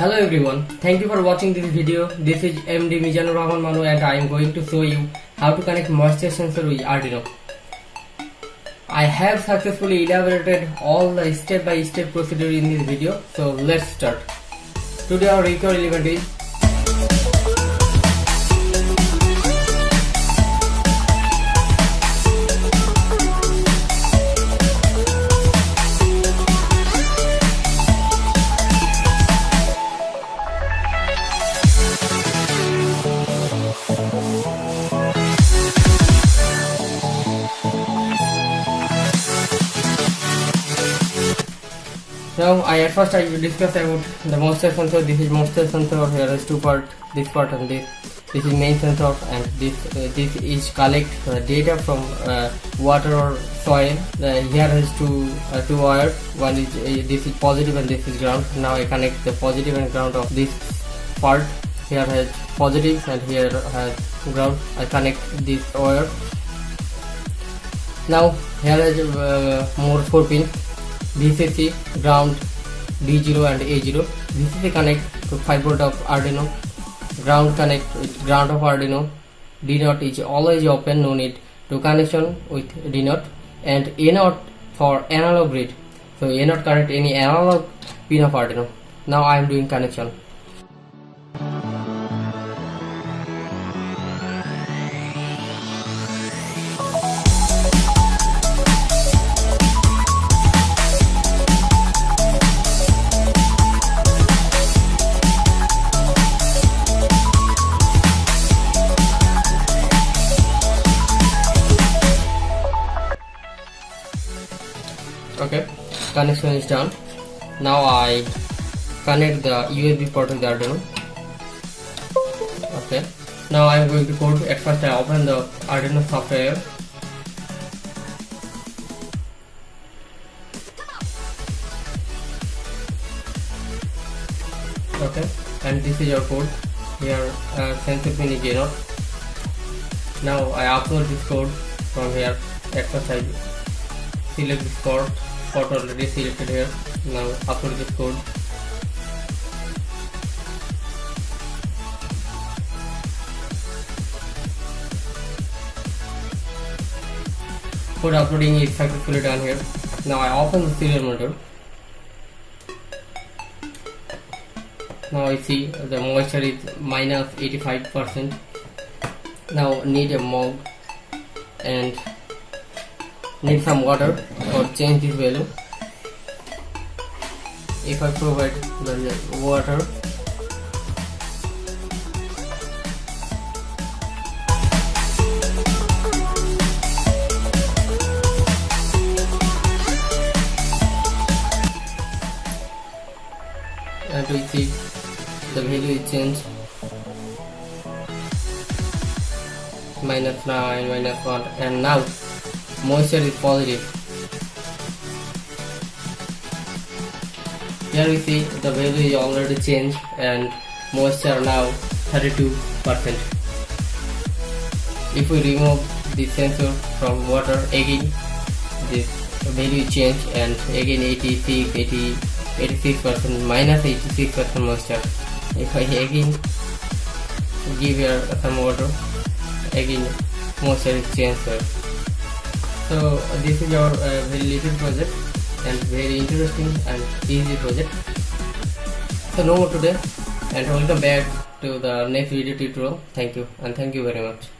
Hello everyone, thank you for watching this video. This is MD Mizanur Rahman Manu and I am going to show you how to connect moisture sensor with Arduino. I have successfully elaborated all the step-by-step procedure in this video, so let's start. Today our required element is Now, at first I will discuss about the moisture sensor. This is moisture sensor. Here is two part. This part and this. This is main sensor, and this is collect data from water or soil. Here is two wires. One is this is positive and this is ground. Now I connect the positive and ground of this part. Here has positive and here has ground. I connect this wire. Now here is more 4 pins. VCC, ground, D0 and A0. VCC connect to 5V of Arduino. Ground connect with ground of Arduino. D0 is always open, no need to connection with D0. And A0 for analog read. So A0 connect any analog pin of Arduino. Now I am doing connection. Okay, connection is done. Now I connect the USB port to the Arduino. Okay, now I am going to code. At first I open the Arduino software. Okay, and this is your code. Here sensor pin is 0. Now I upload this code from here. At first I select this port already selected here. Now upload this code. Code uploading is successfully done here. Now I open the serial monitor. Now I see the moisture is minus 85%. Now need a mug and need some water or change this value. If I provide the water, and we see the value is changed, -9, -1, and now moisture is positive. Here we see the value is already changed and moisture now 32%. If we remove the sensor from water, again this value is changed and again 86%, -86% moisture. If I again give here some water, again moisture is changed. So this is our very little project and very interesting and easy project. So no more today, and welcome back to the next video tutorial. Thank you, and thank you very much.